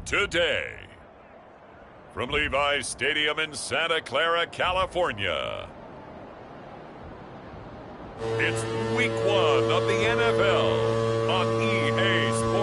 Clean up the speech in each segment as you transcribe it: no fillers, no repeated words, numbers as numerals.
today. From Levi's Stadium in Santa Clara, California, it's Week 1 of the NFL on EA Sports.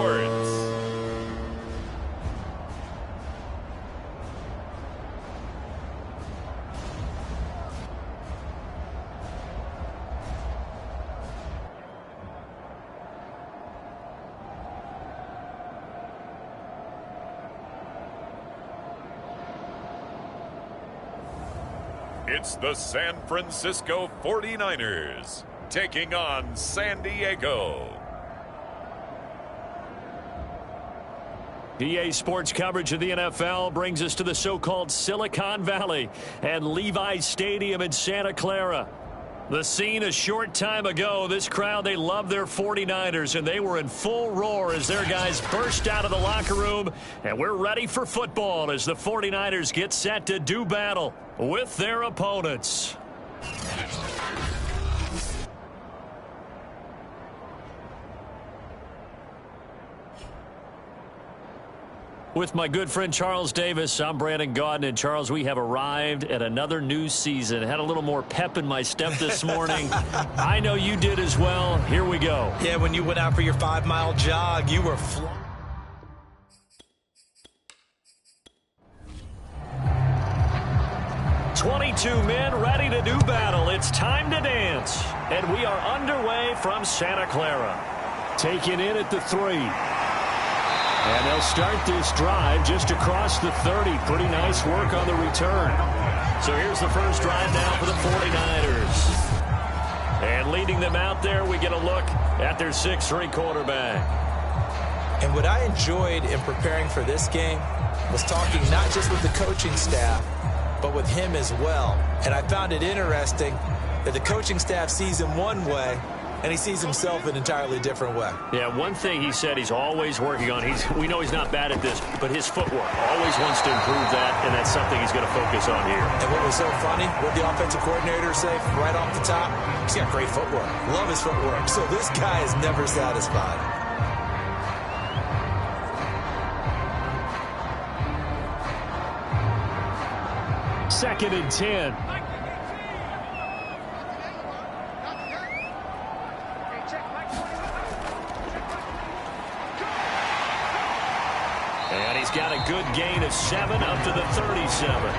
It's the San Francisco 49ers taking on San Diego. EA Sports coverage of the NFL brings us to the so-called Silicon Valley and Levi's Stadium in Santa Clara. The scene a short time ago, this crowd, they love their 49ers, and they were in full roar as their guys burst out of the locker room, and we're ready for football as the 49ers get set to do battle with their opponents. With my good friend Charles Davis, I'm Brandon Gaudin. And Charles, we have arrived at another new season. Had a little more pep in my step this morning. I know you did as well. Here we go. Yeah, when you went out for your 5-mile jog, you were flying. "22 men ready to do battle. It's time to dance." And we are underway from Santa Clara. Taken in at the 3. And they'll start this drive just across the 30. Pretty nice work on the return. So here's the first drive now for the 49ers. And leading them out there, we get a look at their 6'3" quarterback. And what I enjoyed in preparing for this game was talking not just with the coaching staff, but with him as well. And I found it interesting that the coaching staff sees him one way, and he sees himself an entirely different way. Yeah, one thing he said he's always working on, we know he's not bad at this, but his footwork, always wants to improve that, and that's something he's going to focus on here. And what was so funny, what the offensive coordinator say right off the top, he's got great footwork. Love his footwork. So this guy is never satisfied. Second and 10. And he's got a good gain of 7 up to the 37.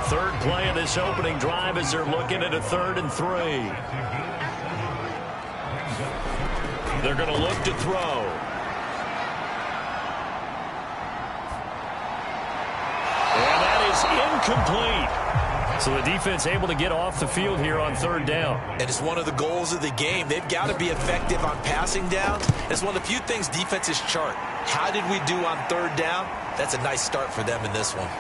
Third play of this opening drive as they're looking at a 3rd and 3. They're going to look to throw. And that is incomplete. So the defense able to get off the field here on 3rd down. And it's one of the goals of the game. They've got to be effective on passing downs. It's one of the few things defenses chart. How did we do on 3rd down? That's a nice start for them in this one.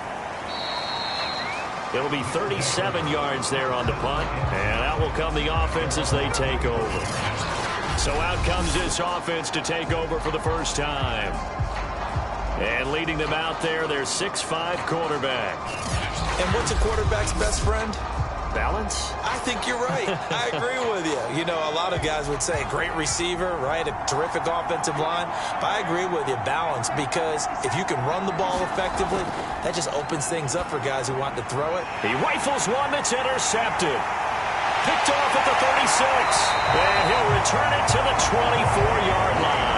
It'll be 37 yards there on the punt. And out will come the offense as they take over. So out comes this offense to take over for the first time. And leading them out there, their 6'5" quarterback. And what's a quarterback's best friend? Balance? I think you're right. I agree with you. You know, a lot of guys would say great receiver, right? A terrific offensive line. But I agree with you, balance, because if you can run the ball effectively, that just opens things up for guys who want to throw it. He rifles one that's intercepted. Picked off at the 36. And he'll return it to the 24-yard line.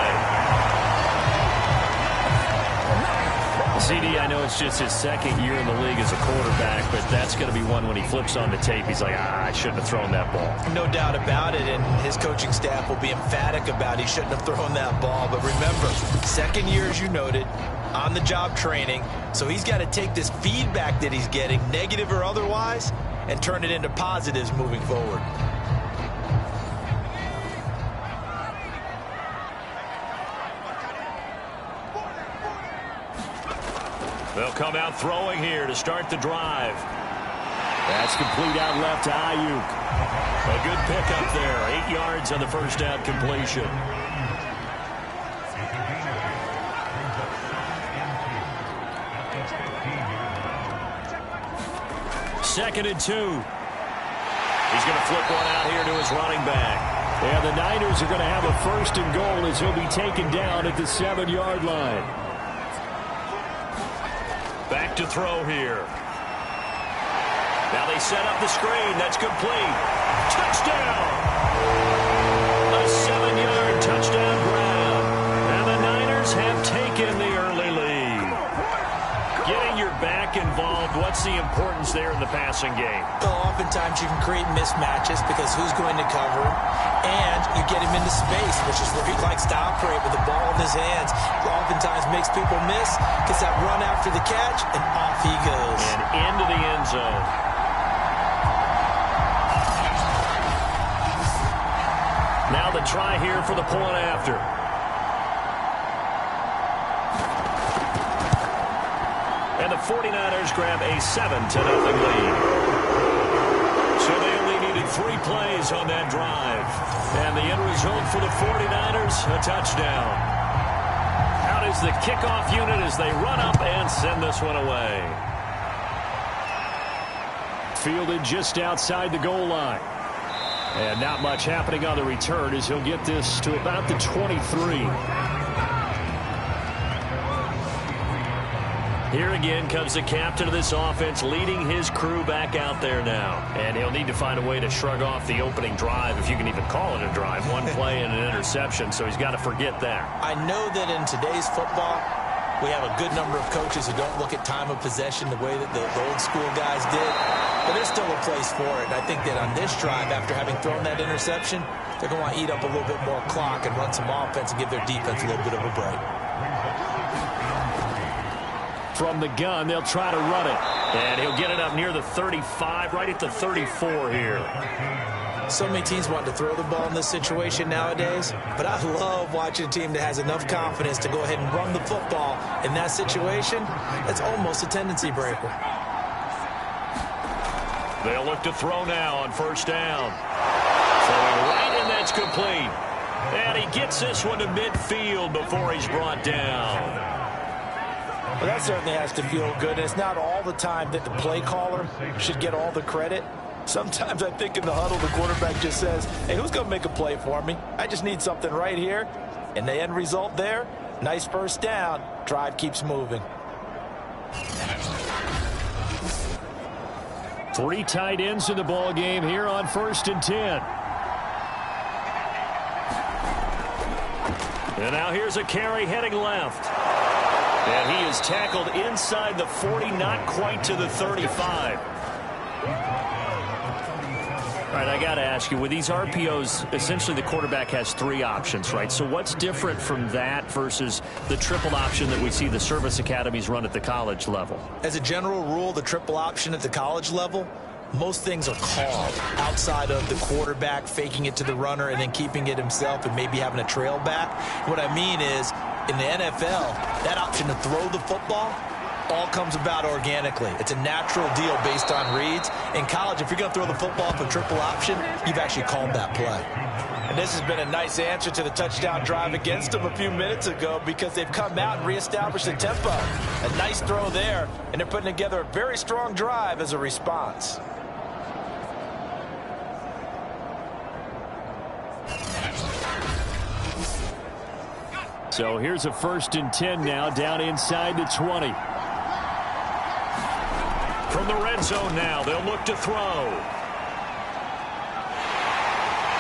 CD, I know it's just his 2nd year in the league as a quarterback, but that's going to be one when he flips on the tape. He's like, I shouldn't have thrown that ball. No doubt about it, and his coaching staff will be emphatic about he shouldn't have thrown that ball. But remember, 2nd year, as you noted, on-the-job training. So he's got to take this feedback that he's getting, negative or otherwise, and turn it into positives moving forward. They'll come out throwing here to start the drive. That's complete out left to Ayuk. A good pickup there. 8 yards on the first down completion. Second and 2. He's going to flip one out here to his running back. And the Niners are going to have a 1st and goal as he'll be taken down at the 7-yard line. Back to throw here. Now they set up the screen. That's complete. Touchdown! A 7-yard touchdown grab. And the Niners have taken the early lead. Getting your back involved, what's the importance there in the passing game? Well, oftentimes you can create mismatches because who's going to cover, and you get him into space, which is where he likes to operate with the ball in his hands. Oftentimes makes people miss, gets that run after the catch, and off he goes. And into the end zone. Now the try here for the point after. And the 49ers grab a 7-0 lead. So they only needed 3 plays on that drive. And the end result for the 49ers, a touchdown. Out is the kickoff unit as they run up and send this one away. Fielded just outside the goal line. And not much happening on the return as he'll get this to about the 23. Here again comes the captain of this offense leading his crew back out there now. And he'll need to find a way to shrug off the opening drive, if you can even call it a drive. 1 play and an interception, so he's got to forget that. I know that in today's football, we have a good number of coaches who don't look at time of possession the way that the old school guys did. But there's still a place for it. And I think that on this drive, after having thrown that interception, they're going to want to eat up a little bit more clock and run some offense and give their defense a little bit of a break. From the gun, they'll try to run it. And he'll get it up near the 35, right at the 34 here. So many teams want to throw the ball in this situation nowadays, but I love watching a team that has enough confidence to go ahead and run the football in that situation. That's almost a tendency breaker. They'll look to throw now on first down. Throwing right, and that's complete. And he gets this one to midfield before he's brought down. Well, that certainly has to feel good. It's not all the time that the play caller should get all the credit. Sometimes I think in the huddle, the quarterback just says, hey, who's going to make a play for me? I just need something right here. And the end result there, nice first down. Drive keeps moving. 3 tight ends in the ball game here on 1st and 10. And now here's a carry heading left. And he is tackled inside the 40, not quite to the 35. All right, I got to ask you, with these RPOs, essentially the quarterback has 3 options, right? So what's different from that versus the triple option that we see the service academies run at the college level? As a general rule, the triple option at the college level, most things are called outside of the quarterback faking it to the runner and then keeping it himself and maybe having a trail back. What I mean is, in the NFL, that option to throw the football all comes about organically. It's a natural deal based on reads. In college, if you're going to throw the football for triple option, you've actually called that play. And this has been a nice answer to the touchdown drive against them a few minutes ago because they've come out and reestablished the tempo. A nice throw there, and they're putting together a very strong drive as a response. So here's a 1st and 10 now, down inside the 20. From the red zone now, they'll look to throw.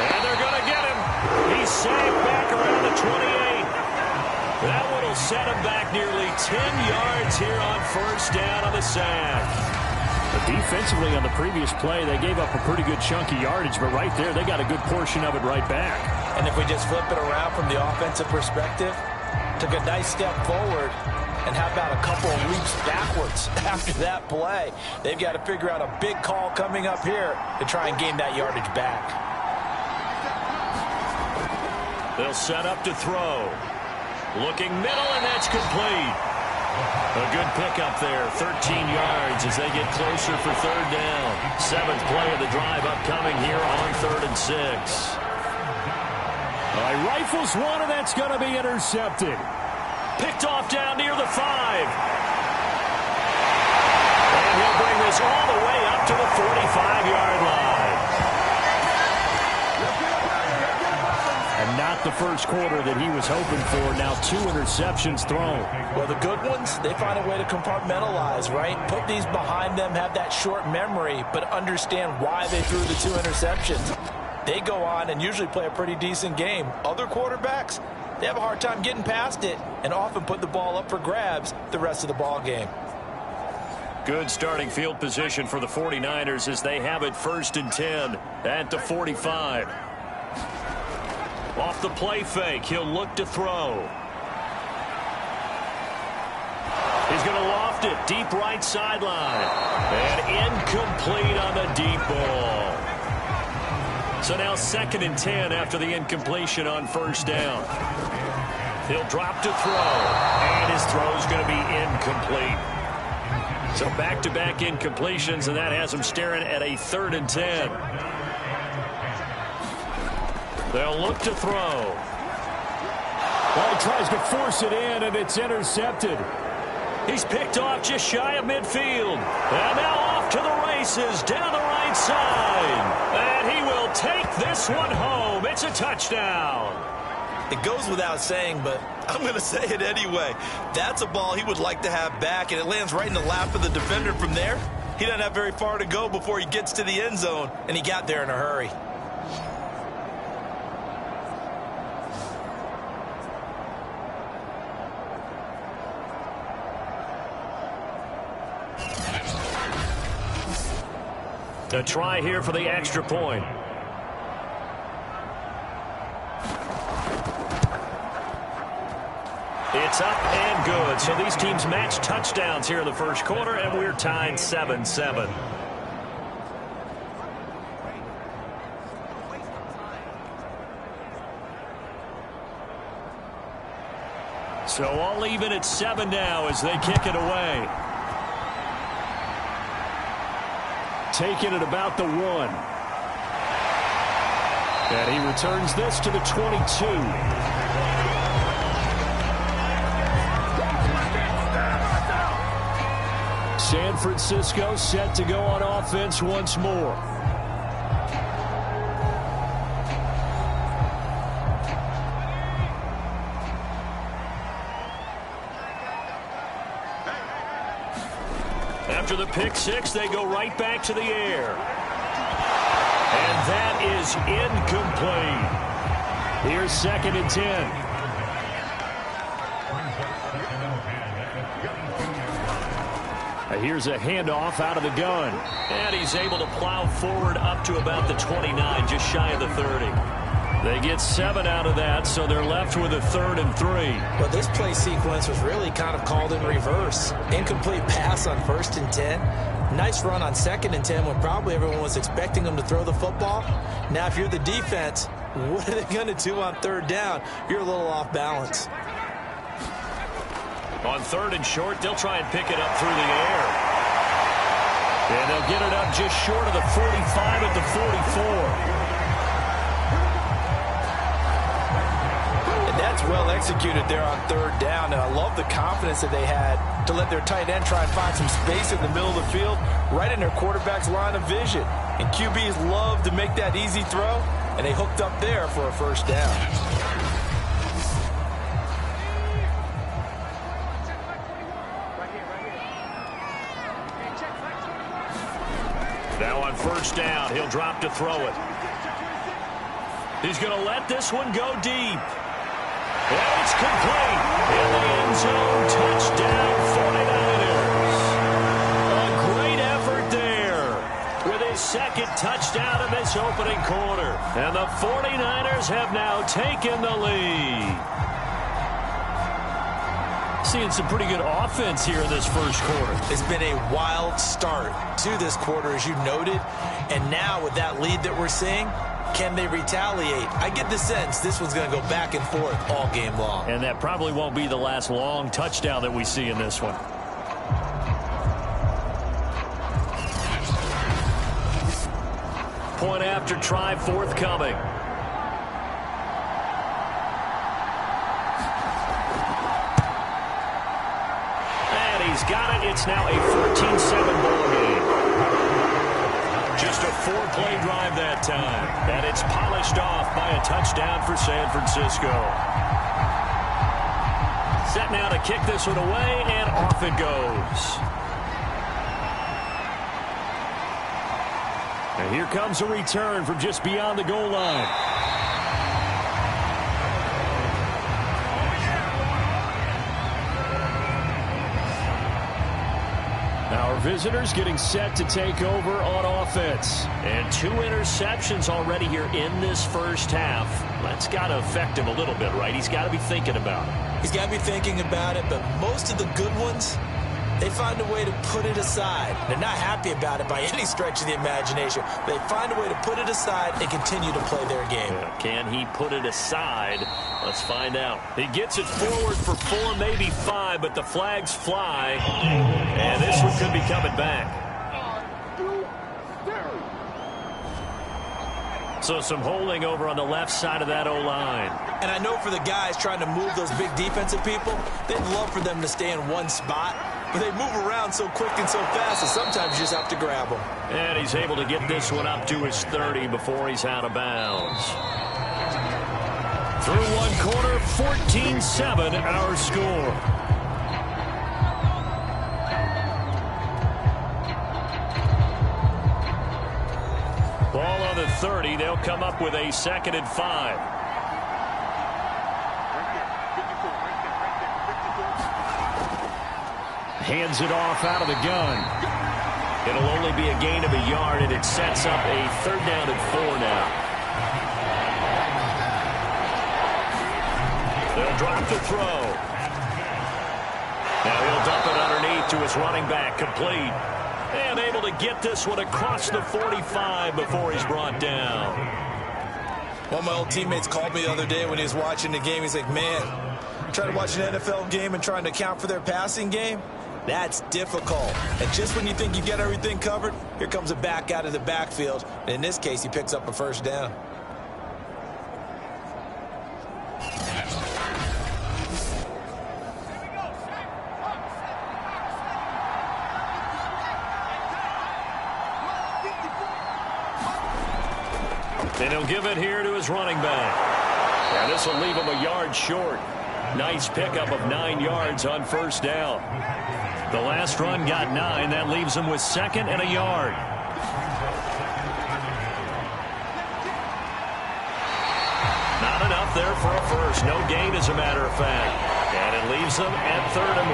And they're going to get him. He's sagged back around the 28. That one will set him back nearly 10 yards here on first down on the sag. But defensively on the previous play, they gave up a pretty good chunk of yardage, but right there, they got a good portion of it right back. And if we just flip it around from the offensive perspective, took a nice step forward, and how about a couple of leaps backwards after that play? They've got to figure out a big call coming up here to try and gain that yardage back. They'll set up to throw. Looking middle, and that's complete. A good pickup there, 13 yards as they get closer for 3rd down. 7th play of the drive upcoming here on 3rd and 6. All right, rifles one, and that's going to be intercepted. Picked off down near the 5. And he'll bring this all the way up to the 45-yard line. And not the first quarter that he was hoping for. Now 2 interceptions thrown. Well, the good ones, they find a way to compartmentalize, right? Put these behind them, have that short memory, but understand why they threw the 2 interceptions. They go on and usually play a pretty decent game. Other quarterbacks, they have a hard time getting past it and often put the ball up for grabs the rest of the ball game. Good starting field position for the 49ers as they have it 1st and 10 at the 45. Off the play fake, he'll look to throw. He's going to loft it, deep right sideline. And incomplete on the deep ball. So now 2nd and 10 after the incompletion on 1st down. He'll drop to throw. And his throw's going to be incomplete. So back-to-back incompletions, and that has him staring at a 3rd and 10. They'll look to throw. Well, he tries to force it in, and it's intercepted. He's picked off just shy of midfield. And now off to the races down the right side. And he will take this one home. It's a touchdown. It goes without saying, but I'm going to say it anyway. That's a ball he would like to have back, and it lands right in the lap of the defender from there. He doesn't have very far to go before he gets to the end zone, and he got there in a hurry. A try here for the extra point. It's up and good. So these teams match touchdowns here in the first quarter, and we're tied 7-7. So all even at 7 now as they kick it away. Taking it about the 1. And he returns this to the 22. San Francisco set to go on offense once more. After the pick six, they go right back to the air. And that is incomplete. Here's 2nd and 10. Here's a handoff out of the gun. And he's able to plow forward up to about the 29, just shy of the 30. They get 7 out of that, so they're left with a 3rd and 3. Well, this play sequence was really kind of called in reverse. Incomplete pass on 1st and 10. Nice run on 2nd and 10 when probably everyone was expecting them to throw the football. Now, if you're the defense, what are they going to do on 3rd down? You're a little off balance. On 3rd and short, they'll try and pick it up through the air. And they'll get it up just short of the 45 at the 44. That's well executed there on 3rd down, and I love the confidence that they had to let their tight end try and find some space in the middle of the field, right in their quarterback's line of vision. And QBs love to make that easy throw, and they hooked up there for a 1st down. Now on 1st down, he'll drop to throw it. He's going to let this one go deep. And it's complete. In the end zone, touchdown 49ers. A great effort there with his 2nd touchdown in this opening quarter. And the 49ers have now taken the lead. Seeing some pretty good offense here in this first quarter. It's been a wild start to this quarter, as you noted. And now with that lead that we're seeing, can they retaliate? I get the sense this one's going to go back and forth all game long. And that probably won't be the last long touchdown that we see in this one. Point after try forthcoming. And he's got it. It's now a 14-7 ball game. Just a 4-play drive that time. And it's polished off by a touchdown for San Francisco. Set now to kick this one away, and off it goes. And here comes a return from just beyond the goal line. Our visitors getting set to take over on offense. And 2 interceptions already here in this first half. That's got to affect him a little bit, right? He's got to be thinking about it. He's got to be thinking about it, but most of the good ones, they find a way to put it aside. They're not happy about it by any stretch of the imagination. They find a way to put it aside and continue to play their game. Can he put it aside? Let's find out. He gets it forward for 4, maybe 5, but the flags fly. And this one could be coming back. So some holding over on the left side of that O-line. And I know for the guys trying to move those big defensive people, they'd love for them to stay in one spot. But they move around so quick and so fast that sometimes you just have to grab them. And he's able to get this one up to his 30 before he's out of bounds. Through one quarter, 14-7 our score. Ball on the 30. They'll come up with a 2nd and 5. Hands it off out of the gun. It'll only be a gain of a yard, and it sets up a 3rd down and 4 now. They'll drop the throw. Now he'll dump it underneath to his running back, complete. And able to get this one across the 45 before he's brought down. One of my old teammates called me the other day when he was watching the game. He's like, man, trying to watch an NFL game and trying to account for their passing game? That's difficult. And just when you think you get everything covered, here comes a back out of the backfield. And in this case, he picks up a 1st down. And he'll give it here to his running back. And this will leave him a yard short. Nice pickup of 9 yards on 1st down. The last run got 9. That leaves him with 2nd and a yard. Not enough there for a first. No gain, as a matter of fact. And it leaves them at 3rd and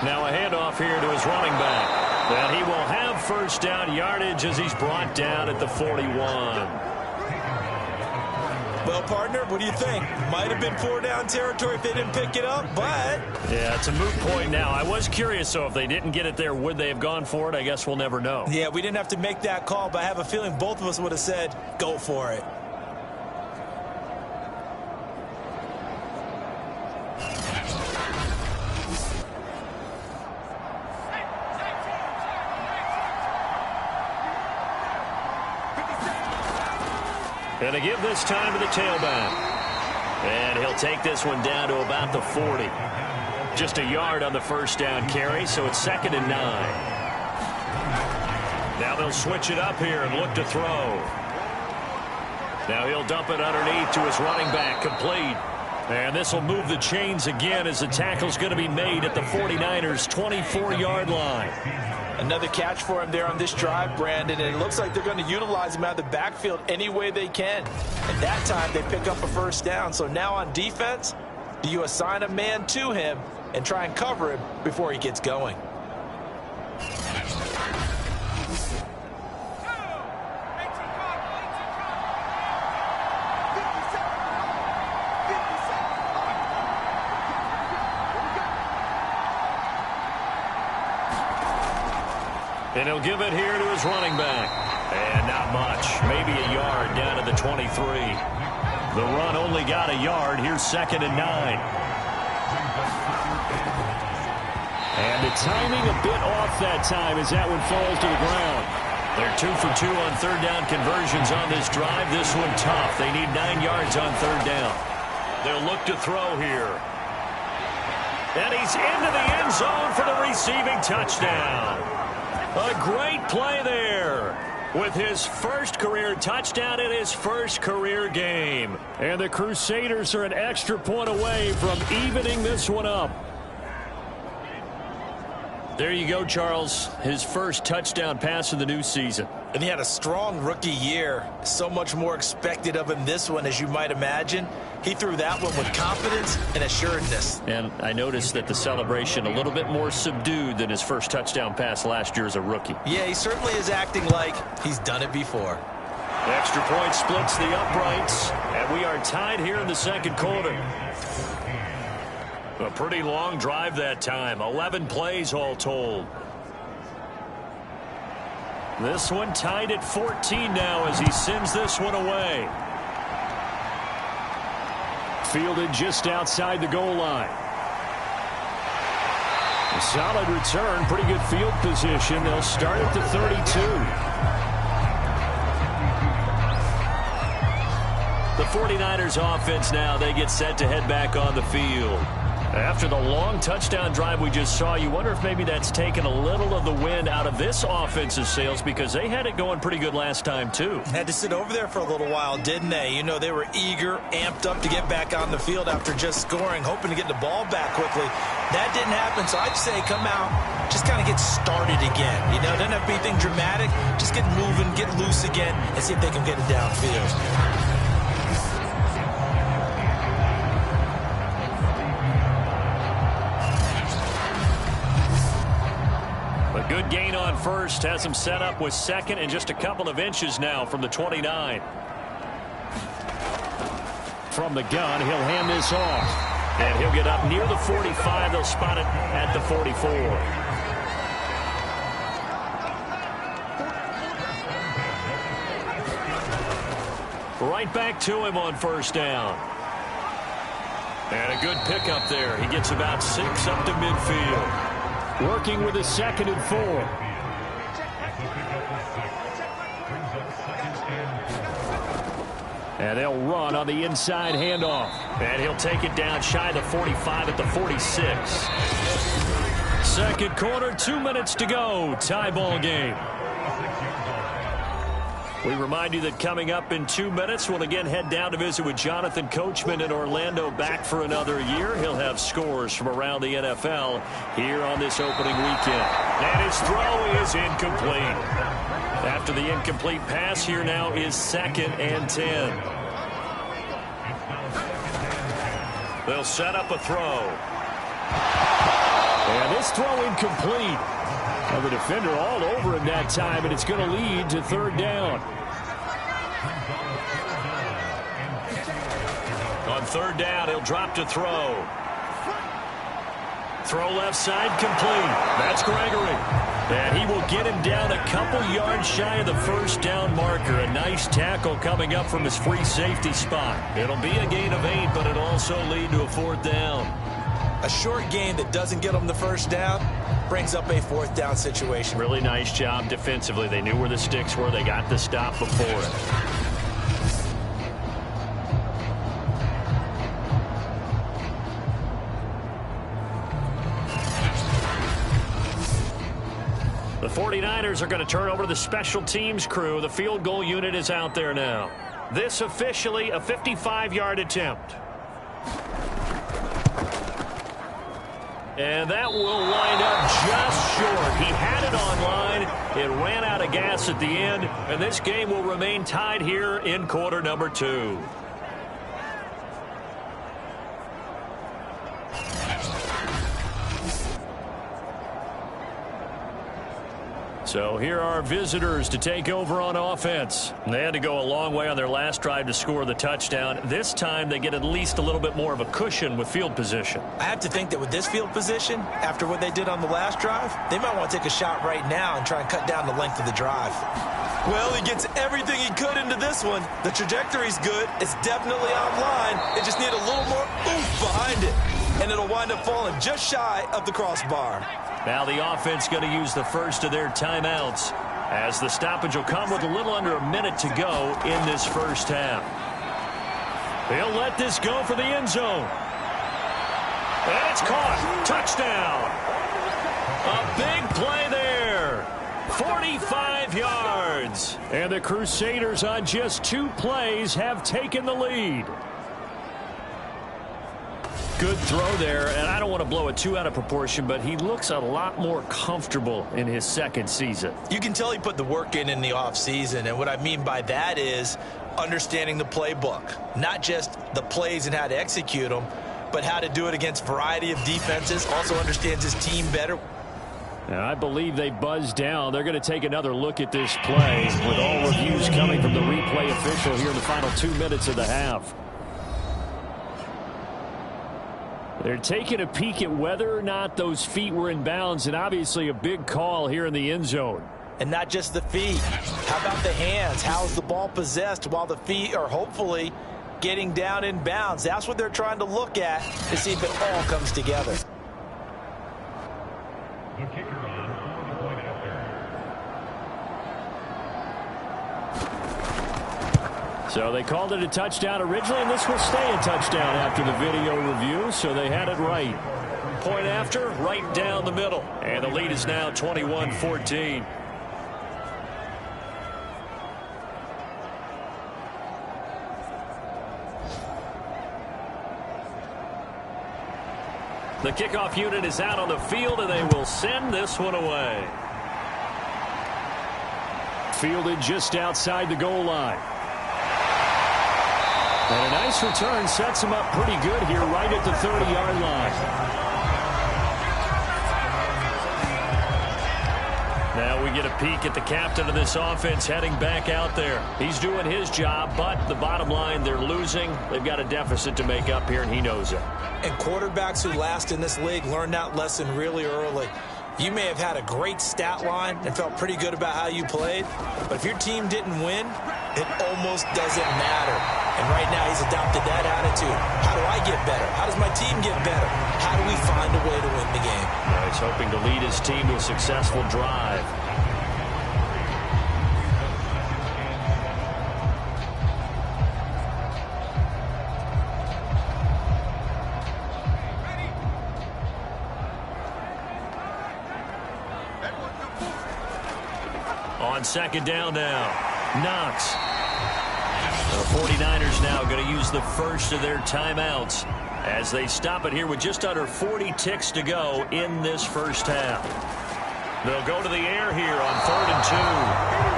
1. Now a handoff here to his running back. And he will have 1st down yardage as he's brought down at the 41. Well, partner, what do you think? Might have been 4-down territory if they didn't pick it up, but... Yeah, it's a moot point now. I was curious, so if they didn't get it there, would they have gone for it? I guess we'll never know. Yeah, we didn't have to make that call, but I have a feeling both of us would have said, go for it. And to give this time to the tailback. And he'll take this one down to about the 40. Just a yard on the 1st down carry, so it's 2nd and 9. Now they'll switch it up here and look to throw. Now he'll dump it underneath to his running back, complete. And this will move the chains again as the tackle's going to be made at the 49ers' 24-yard line. Another catch for him there on this drive, Brandon, and it looks like they're going to utilize him out of the backfield any way they can. And that time they pick up a 1st down. So now on defense, do you assign a man to him and try and cover him before he gets going? And he'll give it here to his running back. And not much. Maybe a yard down to the 23. The run only got a yard. Here's 2nd and 9. And the timing a bit off that time as that one falls to the ground. They're 2 for 2 on 3rd down conversions on this drive. This one tough. They need 9 yards on 3rd down. They'll look to throw here. And he's into the end zone for the receiving touchdown. A great play there with his first career touchdown in his first career game. And the Crusaders are an extra point away from evening this one up. There you go, Charles. His first touchdown pass of the new season. And he had a strong rookie year. So much more expected of him this one, as you might imagine. He threw that one with confidence and assuredness. And I noticed that the celebration a little bit more subdued than his first touchdown pass last year as a rookie. Yeah, he certainly is acting like he's done it before. The extra point splits the uprights, and we are tied here in the second quarter. A pretty long drive that time. 11 plays all told. This one tied at 14 now as he sends this one away. Fielded just outside the goal line. A solid return, pretty good field position. They'll start at the 32. The 49ers offense now, they get set to head back on the field. After the long touchdown drive we just saw, you wonder if maybe that's taken a little of the wind out of this offensive sails, because they had it going pretty good last time too. Had to sit over there for a little while, didn't they? You know, they were eager, amped up to get back on the field after just scoring, hoping to get the ball back quickly. That didn't happen, so I'd say come out, just kind of get started again. You know, doesn't have to be anything dramatic. Just get moving, get loose again, and see if they can get it downfield. Good gain on first, has him set up with second and just a couple of inches now from the 29. From the gun, he'll hand this off. And he'll get up near the 45. They'll spot it at the 44. Right back to him on first down. And a good pickup there. He gets about 6 up to midfield. Working with a 2nd and 4. And they'll run on the inside handoff. And he'll take it down shy of the 45 at the 46. Second quarter, 2 minutes to go. Tie ball game. We remind you that coming up in 2 minutes, we'll again head down to visit with Jonathan Coachman in Orlando, back for another year. He'll have scores from around the NFL here on this opening weekend. And his throw is incomplete. After the incomplete pass, here now is 2nd and 10. They'll set up a throw. And this throw incomplete. Well, the defender all over him that time, and it's going to lead to 3rd down. On 3rd down, he'll drop to throw. Throw left side, complete. That's Gregory. And he will get him down a couple yards shy of the 1st down marker. A nice tackle coming up from his free safety spot. It'll be a gain of 8, but it'll also lead to a 4th down. A short gain that doesn't get them the 1st down brings up a 4th down situation. Really nice job defensively. They knew where the sticks were. They got the stop before it. The 49ers are going to turn over to the special teams crew. The field goal unit is out there now. This officially a 55-yard attempt. And that will wind up just short. He had it on line. It ran out of gas at the end. And this game will remain tied here in quarter number 2. So here are visitors to take over on offense. They had to go a long way on their last drive to score the touchdown. This time they get at least a little bit more of a cushion with field position. I have to think that with this field position, after what they did on the last drive, they might want to take a shot right now and try and cut down the length of the drive. Well, he gets everything he could into this one. The trajectory's good. It's definitely online. They just need a little more oomph behind it. And it'll wind up falling just shy of the crossbar. Now the offense going to use the first of their timeouts, as the stoppage will come with a little under a minute to go in this first half. He'll let this go for the end zone. And it's caught. Touchdown. A big play there. 45 yards. And the Crusaders on just 2 plays have taken the lead. Good throw there, and I don't want to blow it too out of proportion, but he looks a lot more comfortable in his second season. You can tell he put the work in the offseason, and what I mean by that is understanding the playbook. Not just the plays and how to execute them, but how to do it against a variety of defenses. Also understands his team better. Now, I believe they buzzed down. They're going to take another look at this play with all reviews coming from the replay official here in the final 2 minutes of the half. They're taking a peek at whether or not those feet were in bounds, and obviously a big call here in the end zone. And not just the feet. How about the hands? How's the ball possessed while the feet are hopefully getting down in bounds? That's what they're trying to look at to see if it all comes together. The kicker on the point after. So they called it a touchdown originally, and this will stay a touchdown after the video review, so they had it right. Point after, right down the middle. And the lead is now 21-14. The kickoff unit is out on the field, and they will send this one away. Fielded just outside the goal line. And a nice return sets him up pretty good here right at the 30-yard line. Now we get a peek at the captain of this offense heading back out there. He's doing his job, but the bottom line, they're losing. They've got a deficit to make up here, and he knows it. And quarterbacks who last in this league learn that lesson really early. You may have had a great stat line and felt pretty good about how you played, but if your team didn't win, it almost doesn't matter. And right now he's adopted that attitude. How do I get better? How does my team get better? How do we find a way to win the game? Now he's hoping to lead his team to a successful drive. On second down now, Knox. The 49ers now going to use the first of their timeouts as they stop it here with just under 40 ticks to go in this first half. They'll go to the air here on 3rd and 2.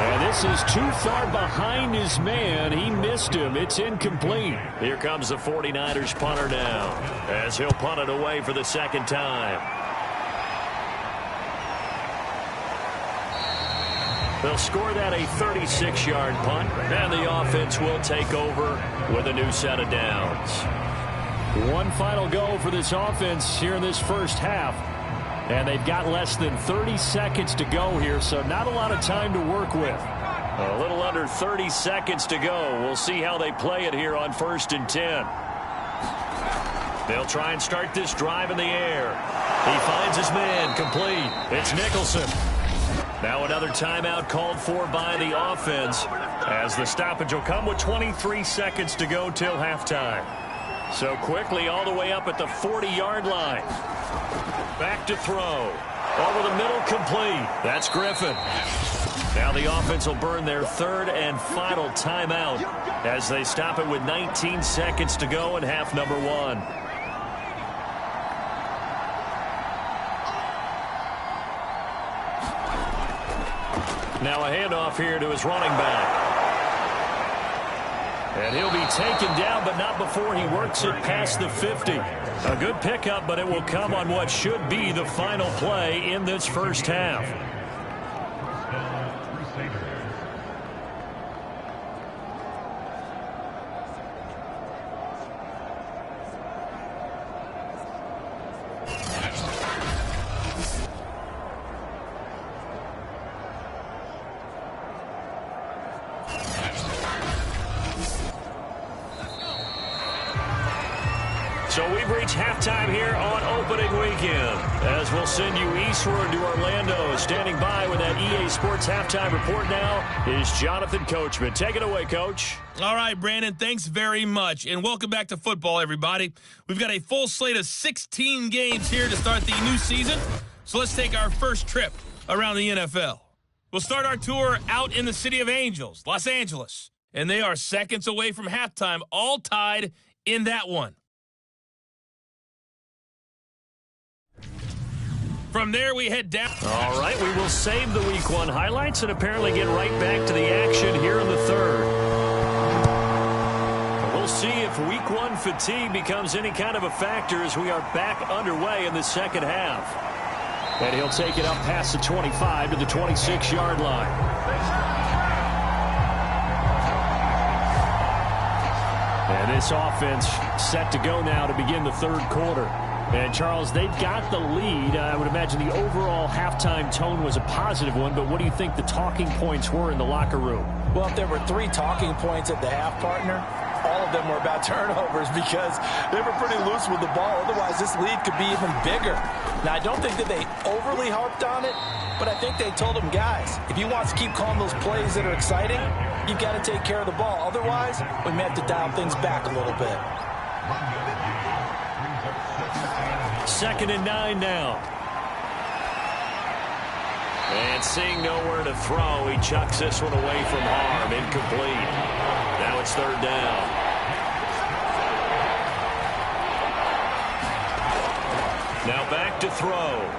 And this is too far behind his man. He missed him. It's incomplete. Here comes the 49ers punter now as he'll punt it away for the second time. They'll score that a 36-yard punt, and the offense will take over with a new set of downs. One final go for this offense here in this first half, and they've got less than 30 seconds to go here, so not a lot of time to work with. A little under 30 seconds to go. We'll see how they play it here on 1st and 10. They'll try and start this drive in the air. He finds his man complete. It's Nicholson. Now another timeout called for by the offense as the stoppage will come with 23 seconds to go till halftime. So quickly all the way up at the 40-yard line. Back to throw. Over the middle, complete. That's Griffin. Now the offense will burn their 3rd and final timeout as they stop it with 19 seconds to go in half number 1. Now a handoff here to his running back. And he'll be taken down, but not before he works it past the 50. A good pickup, but it will come on what should be the final play in this first half. So we've reached halftime here on opening weekend. As we'll send you eastward to Orlando. Standing by with that EA Sports halftime report now is Jonathan Coachman. Take it away, Coach. All right, Brandon, thanks very much. And welcome back to football, everybody. We've got a full slate of 16 games here to start the new season. So let's take our first trip around the NFL. We'll start our tour out in the City of Angels, Los Angeles. And they are seconds away from halftime, all tied in that one. From there, we head down. All right, we will save the Week 1 highlights and apparently get right back to the action here in the third. We'll see if Week 1 fatigue becomes any kind of a factor as we are back underway in the second half. And he'll take it up past the 25 to the 26-yard line. And this offense set to go now to begin the third quarter. And, Charles, they've got the lead. I would imagine the overall halftime tone was a positive one, but what do you think the talking points were in the locker room? Well, if there were 3 talking points at the half, partner, all of them were about turnovers because they were pretty loose with the ball. Otherwise, this lead could be even bigger. Now, I don't think that they overly harped on it, but I think they told them, guys, if you want to keep calling those plays that are exciting, you've got to take care of the ball. Otherwise, we may have to dial things back a little bit. 2nd and 9 now. And seeing nowhere to throw, he chucks this one away from harm. Incomplete. Now it's 3rd down. Now back to throw.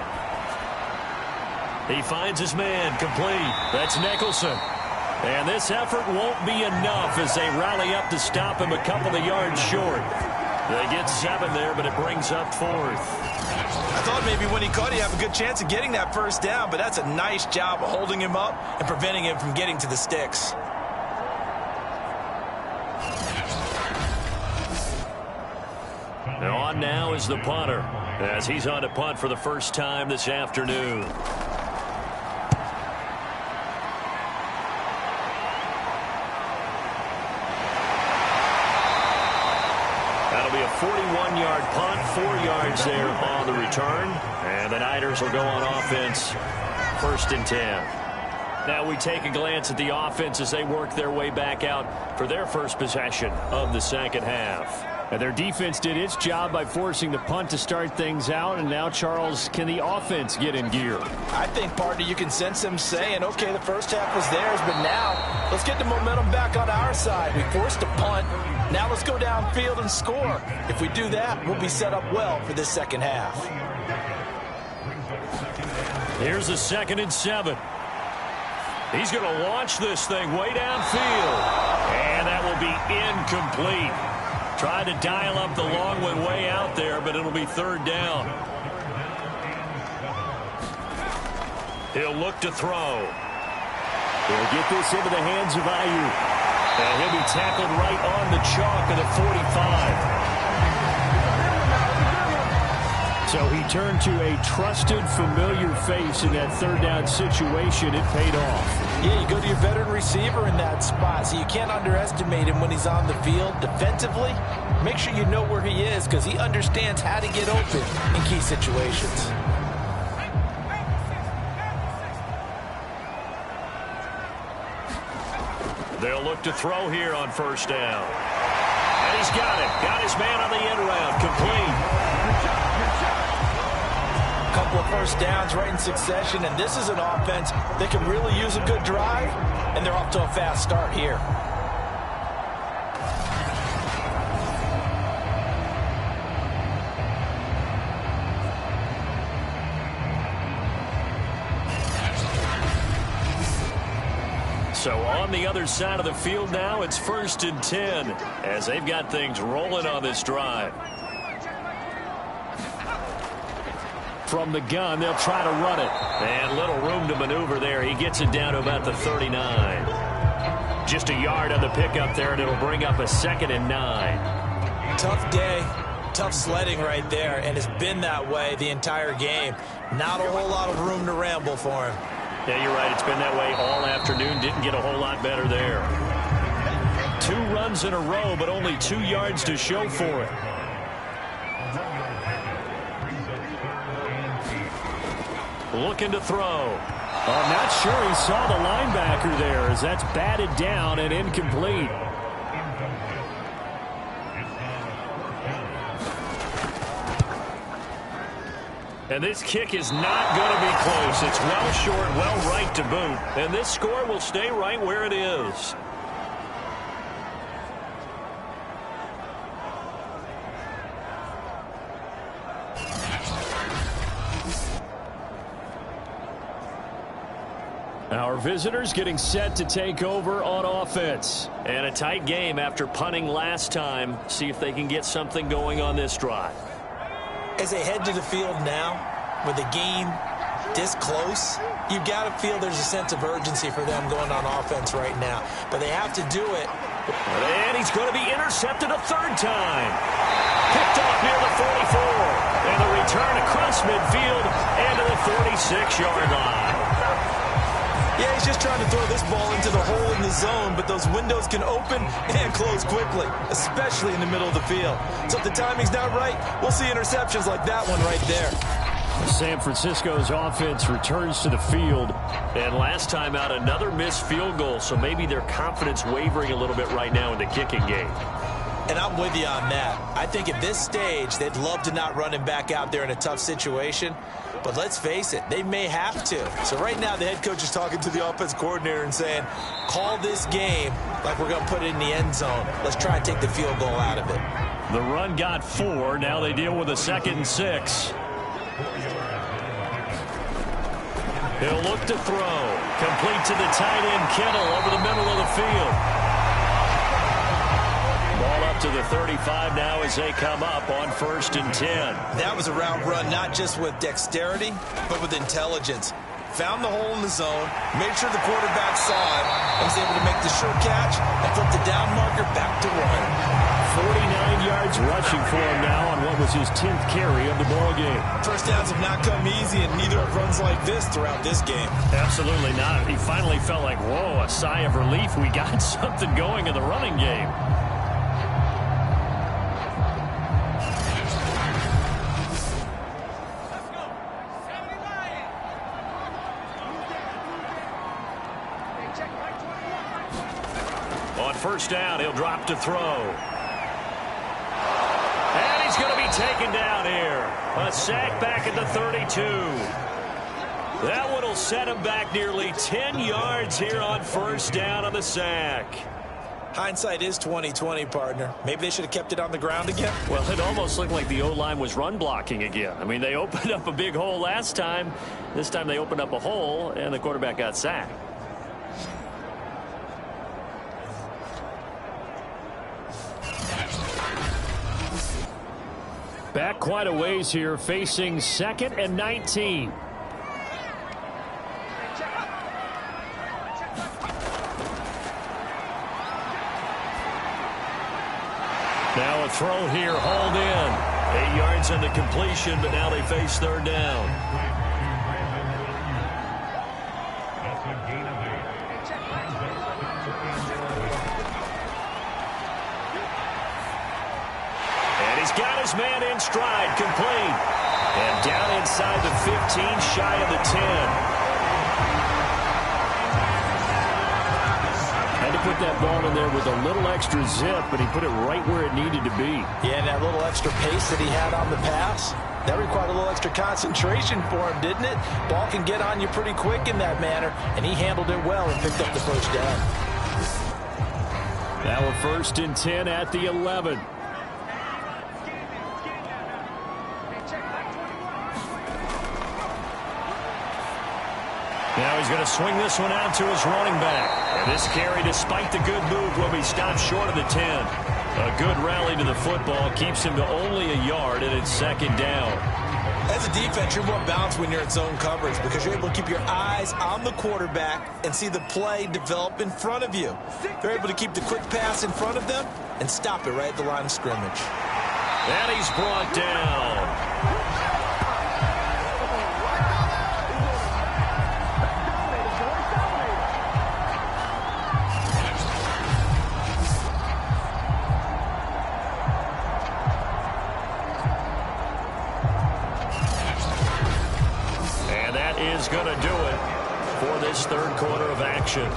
He finds his man. Complete. That's Nicholson. And this effort won't be enough as they rally up to stop him a couple of yards short. They get 7 there, but it brings up 4th. I thought maybe when he caught it, he'd have a good chance of getting that first down, but that's a nice job of holding him up and preventing him from getting to the sticks. Now on now is the punter, as he's on to punt for the first time this afternoon. That'll be a 41-yard punt, 4 yards there on the return. And the Niners will go on offense, 1st and 10. Now we take a glance at the offense as they work their way back out for their first possession of the second half. And their defense did its job by forcing the punt to start things out. And now, Charles, can the offense get in gear? I think, partner, you can sense them saying, okay, the first half was theirs, but now let's get the momentum back on our side. We forced a punt. Now let's go downfield and score. If we do that, we'll be set up well for this second half. Here's a 2nd and 7. He's going to launch this thing way downfield. And that will be incomplete. Tried to dial up the long one way out there, but it'll be 3rd down. He'll look to throw. He'll get this into the hands of Ayuk. And he'll be tackled right on the chalk of the 45. So he turned to a trusted, familiar face in that 3rd down situation. It paid off. Yeah, you go to your veteran receiver in that spot, so you can't underestimate him when he's on the field. Defensively, make sure you know where he is because he understands how to get open in key situations. They'll look to throw here on 1st down. And he's got it. Got his man on the end round. Complete. Couple of first downs right in succession, and this is an offense that can really use a good drive, and they're off to a fast start here. So on the other side of the field now, it's 1st and 10 as they've got things rolling on this drive. From the gun, they'll try to run it. And little room to maneuver there. He gets it down to about the 39. Just a yard on the pickup there, and it'll bring up a 2nd and 9. Tough day, tough sledding right there, and it's been that way the entire game. Not a whole lot of room to ramble for him. Yeah, you're right. It's been that way all afternoon. Didn't get a whole lot better there. 2 runs in a row, but only 2 yards to show for it. Looking to throw. I'm not sure he saw the linebacker there, as that's batted down and incomplete. And this kick is not going to be close. It's well short, well right to boot. And this score will stay right where it is. Our visitors getting set to take over on offense. And a tight game after punting last time. See if they can get something going on this drive. As they head to the field now, with the game this close, you've got to feel there's a sense of urgency for them going on offense right now. But they have to do it. And he's going to be intercepted a third time. Picked off near the 44. And the return across midfield and to the 46-yard line. Yeah, he's just trying to throw this ball into the hole in the zone, but those windows can open and close quickly, especially in the middle of the field. So if the timing's not right, we'll see interceptions like that one right there. San Francisco's offense returns to the field. And last time out, another missed field goal, so maybe their confidence wavering a little bit right now in the kicking game. And I'm with you on that. I think at this stage, they'd love to not run him back out there in a tough situation. But let's face it, they may have to. So right now, the head coach is talking to the offense coordinator and saying, call this game like we're going to put it in the end zone. Let's try and take the field goal out of it. The run got 4. Now they deal with a 2nd and 6. He'll look to throw. Complete to the tight end, Kittle, over the middle of the field. Ball up to the 35 now as they come up on 1st and 10. That was a route run, not just with dexterity, but with intelligence. Found the hole in the zone, made sure the quarterback saw it, and was able to make the sure catch and flip the down marker back to run. 49 yards rushing for him now on what was his 10th carry of the ball game. First downs have not come easy, and neither have runs like this throughout this game. Absolutely not. He finally felt like, whoa, a sigh of relief. We got something going in the running game. On 1st down, he'll drop to throw. And he's going to be taken down here. A sack back at the 32. That one will set him back nearly 10 yards here on 1st down on the sack. Hindsight is 20/20, partner. Maybe they should have kept it on the ground again. Well, it almost looked like the O-line was run blocking again. I mean, they opened up a big hole last time. This time they opened up a hole, and the quarterback got sacked. Back quite a ways here, facing 2nd and 19. Now a throw here, hauled in. 8 yards on the completion, but now they face 3rd down. Got his man in stride, complete. And down inside the 15, shy of the 10. Had to put that ball in there with a little extra zip, but he put it right where it needed to be. Yeah, and that little extra pace that he had on the pass, that required a little extra concentration for him, didn't it? Ball can get on you pretty quick in that manner, and he handled it well and picked up the 1st down. Now a 1st and 10 at the 11. Now he's going to swing this one out to his running back. And this carry, despite the good move, will be stopped short of the 10. A good rally to the football keeps him to only a yard, and it's 2nd down. As a defense, you're more balanced when you're in zone coverage because you're able to keep your eyes on the quarterback and see the play develop in front of you. You're able to keep the quick pass in front of them and stop it right at the line of scrimmage. And he's brought down. is going to do it for this third quarter of action.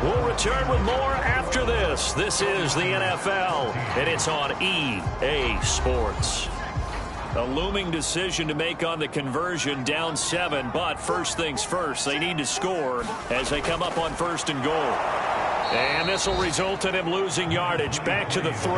We'll return with more after this. This is the NFL, and it's on EA Sports. A looming decision to make on the conversion, down 7, but first things first, they need to score as they come up on 1st and goal. And this will result in him losing yardage. Back to the 3.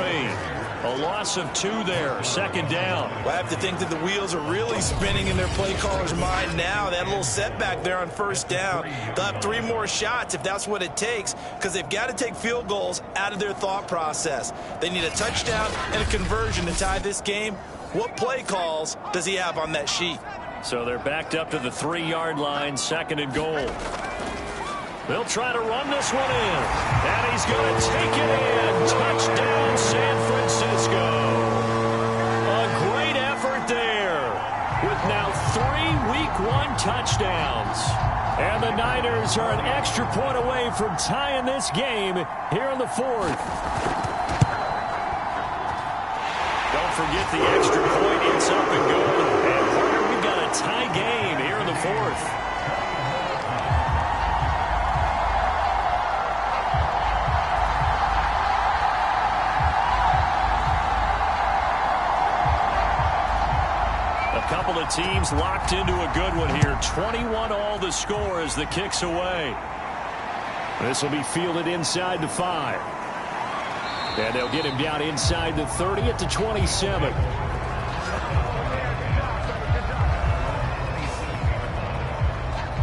A loss of 2 there, 2nd down. Well, I have to think that the wheels are really spinning in their play caller's mind now. That little setback there on 1st down. They'll have 3 more shots if that's what it takes, because they've got to take field goals out of their thought process. They need a touchdown and a conversion to tie this game. What play calls does he have on that sheet? So they're backed up to the 3-yard line, 2nd and goal. They'll try to run this one in. And he's going to take it in. Touchdown, San Francisco. A great effort there with now 3 Week 1 touchdowns. And the Niners are an extra point away from tying this game here in the 4th. Don't forget the extra point. It's up and good. And partner, we've got a tie game here in the 4th. Couple of teams locked into a good one here. 21 all the score as the kick's away. This will be fielded inside the 5. And they'll get him down inside the 30 at the 27.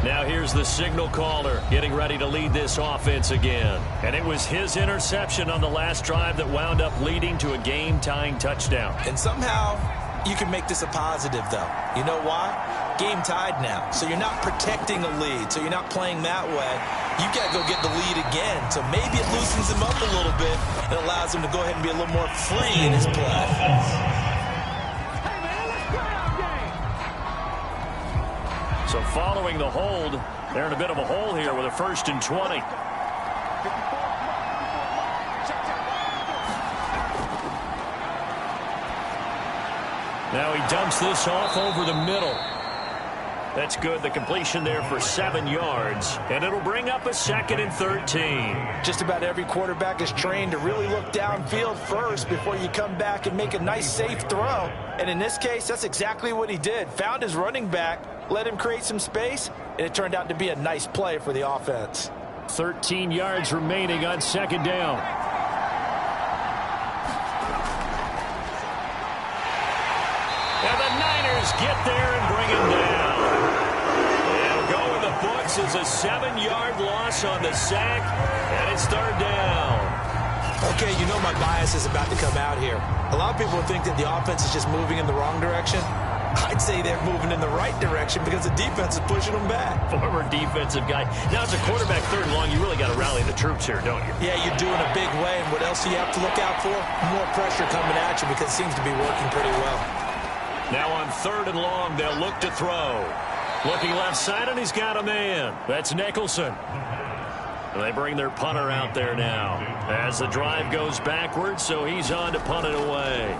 Now here's the signal caller getting ready to lead this offense again. And it was his interception on the last drive that wound up leading to a game-tying touchdown. And somehow you can make this a positive, though. You know why? Game tied now. So you're not protecting a lead. So you're not playing that way. You got to go get the lead again. So maybe it loosens him up a little bit and allows him to go ahead and be a little more free in his play. So following the hold, they're in a bit of a hole here with a 1st and 20. Now he dumps this off over the middle. That's good. The completion there for 7 yards. And it'll bring up a 2nd and 13. Just about every quarterback is trained to really look downfield first before you come back and make a nice, safe throw. And in this case, that's exactly what he did. Found his running back, let him create some space, and it turned out to be a nice play for the offense. 13 yards remaining on 2nd down. And the Niners get there and bring him down. They'll go in the books as a 7-yard loss on the sack, and it's 3rd down. Okay, you know my bias is about to come out here. A lot of people think that the offense is just moving in the wrong direction. I'd say they're moving in the right direction because the defense is pushing them back. Former defensive guy. Now, as a quarterback 3rd and long, you really got to rally the troops here, don't you? Yeah, you do in a big way. And what else do you have to look out for? More pressure coming at you because it seems to be working pretty well. Now on 3rd and long, they'll look to throw. Looking left side, and he's got a man. That's Nicholson. And they bring their punter out there now as the drive goes backwards, so he's on to punt it away.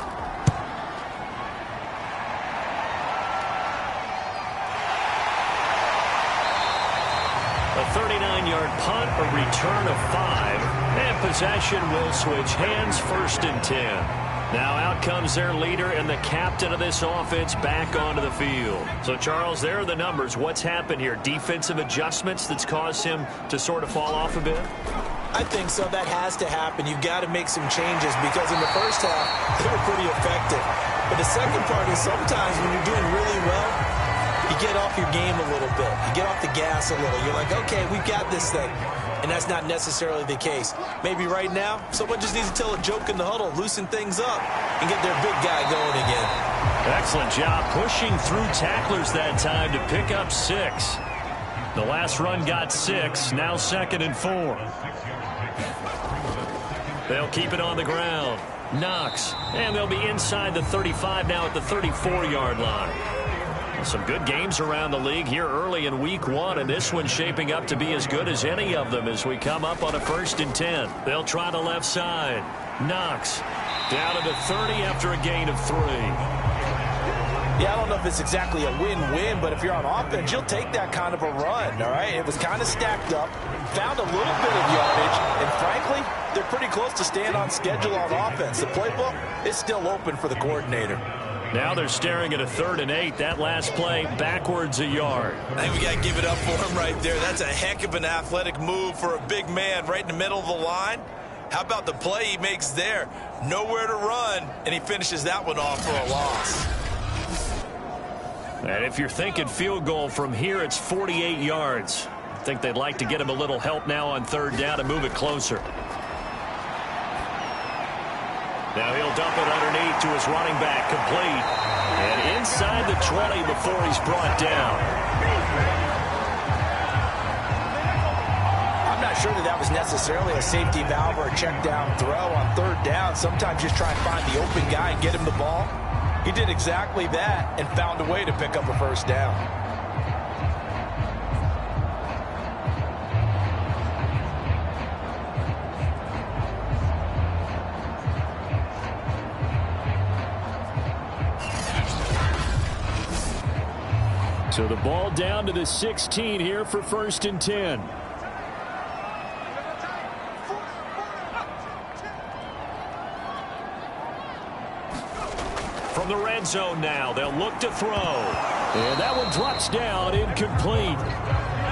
A 39-yard punt, a return of 5, and possession will switch hands, 1st and 10. Now out comes their leader and the captain of this offense back onto the field. So, Charles, there are the numbers. What's happened here? Defensive adjustments that's caused him to sort of fall off a bit? I think so. That has to happen. You've got to make some changes because in the first half, they were pretty effective. But the second part is sometimes when you're doing really well, you get off your game a little bit. You get off the gas a little. You're like, okay, we've got this thing. And that's not necessarily the case. Maybe right now, someone just needs to tell a joke in the huddle, loosen things up, and get their big guy going again. Excellent job pushing through tacklers that time to pick up 6. The last run got 6, now 2nd and 4. They'll keep it on the ground. Knox, and they'll be inside the 35 now at the 34-yard line. Some good games around the league here early in week 1, and this one's shaping up to be as good as any of them as we come up on a 1st and 10. They'll try the left side. Knox down to the 30 after a gain of 3. Yeah, I don't know if it's exactly a win-win, but if you're on offense, you'll take that kind of a run, all right? It was kind of stacked up, found a little bit of yardage, and frankly, they're pretty close to staying on schedule on offense. The playbook is still open for the coordinator. Now they're staring at a 3rd and 8. That last play, backwards a yard. I think we got to give it up for him right there. That's a heck of an athletic move for a big man right in the middle of the line. How about the play he makes there? Nowhere to run, and he finishes that one off for a loss. And if you're thinking field goal from here, it's 48 yards. I think they'd like to get him a little help now on 3rd down and move it closer. Now he'll dump it underneath to his running back, complete. And inside the 20 before he's brought down. I'm not sure that was necessarily a safety valve or a check down throw on 3rd down. Sometimes just try and find the open guy and get him the ball. He did exactly that and found a way to pick up a 1st down. So the ball down to the 16 here for 1st and 10. From the red zone now, they'll look to throw. And that one drops down, incomplete.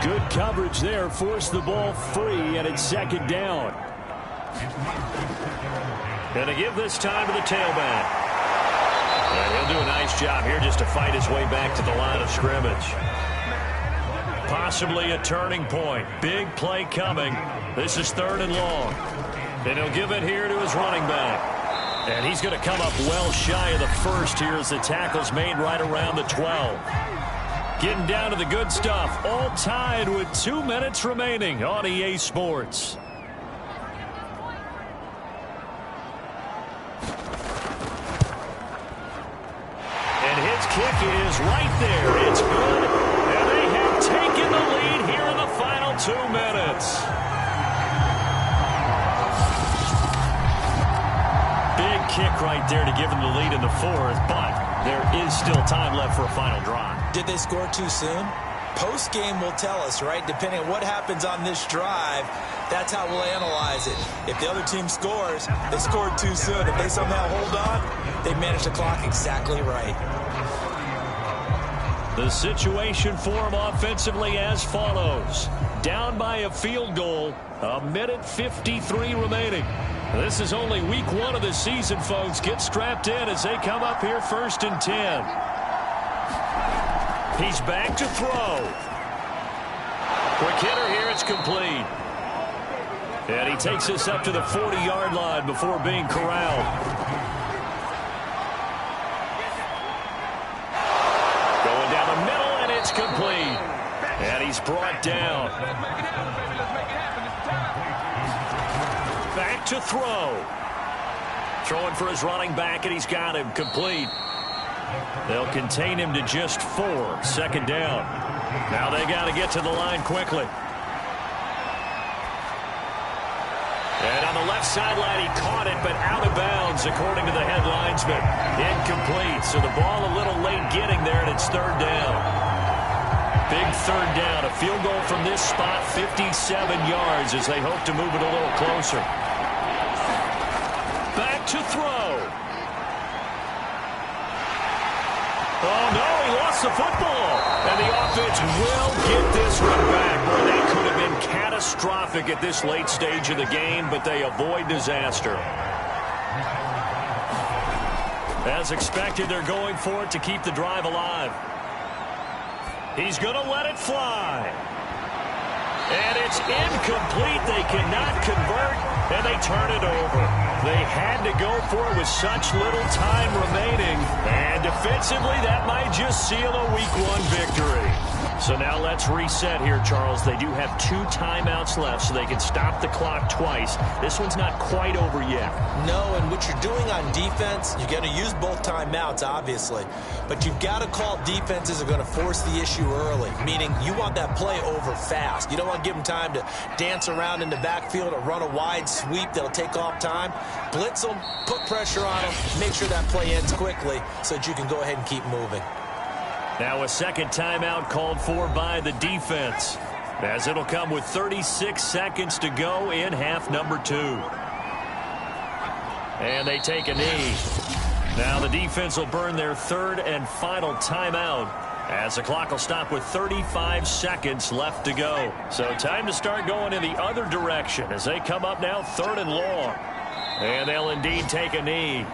Good coverage there, forced the ball free, and it's 2nd down. Going to give this time to the tailback. And he'll do a nice job here just to fight his way back to the line of scrimmage. Possibly a turning point. Big play coming. This is 3rd and long. And he'll give it here to his running back. And he's going to come up well shy of the 1st here as the tackle's made right around the 12. Getting down to the good stuff. All tied with 2 minutes remaining on EA Sports. Kick is right there. It's good. And they have taken the lead here in the final 2 minutes. Big kick right there to give them the lead in the 4th, but there is still time left for a final drive. Did they score too soon? Post-game will tell us, right? Depending on what happens on this drive, that's how we'll analyze it. If the other team scores, they scored too soon. If they somehow hold on, they managed the clock exactly right. The situation for him offensively as follows. Down by a field goal, 1:53 remaining. This is only week 1 of the season, folks. Get strapped in as they come up here 1st and 10. He's back to throw. Quick hitter here, it's complete. And he takes us up to the 40-yard line before being corralled. Complete. And he's brought down. Back to throw. Throwing for his running back, and he's got him complete. They'll contain him to just 4. 2nd down. Now they got to get to the line quickly. And on the left sideline, he caught it, but out of bounds, according to the head linesman. Incomplete. So the ball a little late getting there, and it's 3rd down. Big 3rd down. A field goal from this spot, 57 yards as they hope to move it a little closer. Back to throw. Oh, no, he lost the football. And the offense will get this one back, where they could have been catastrophic at this late stage of the game, but they avoid disaster. As expected, they're going for it to keep the drive alive. He's going to let it fly. And it's incomplete. They cannot convert, and they turn it over. They had to go for it with such little time remaining. And defensively, that might just seal a week 1 victory. So now let's reset here, Charles. They do have 2 timeouts left, so they can stop the clock twice. This one's not quite over yet. No, and what you're doing on defense, you're going to use both timeouts, obviously. But you've got to call defenses are going to force the issue early, meaning you want that play over fast. You don't want to give them time to dance around in the backfield or run a wide sweep that'll take off time. Blitz them, put pressure on them, make sure that play ends quickly so that you can go ahead and keep moving. Now a second timeout called for by the defense, as it'll come with 36 seconds to go in half number 2. And they take a knee. Now the defense will burn their 3rd and final timeout, as the clock will stop with 35 seconds left to go. So time to start going in the other direction as they come up now 3rd and long. And they'll indeed take a knee.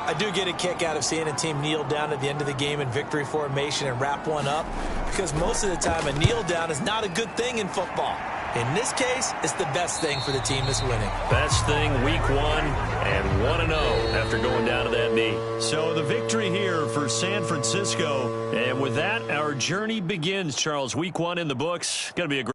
I do get a kick out of seeing a team kneel down at the end of the game in victory formation and wrap one up, because most of the time a kneel down is not a good thing in football. In this case, it's the best thing for the team that's winning. Best thing week 1 and 1-0 after going down to that knee. So the victory here for San Francisco. And with that, our journey begins, Charles. Week 1 in the books. Going to be a great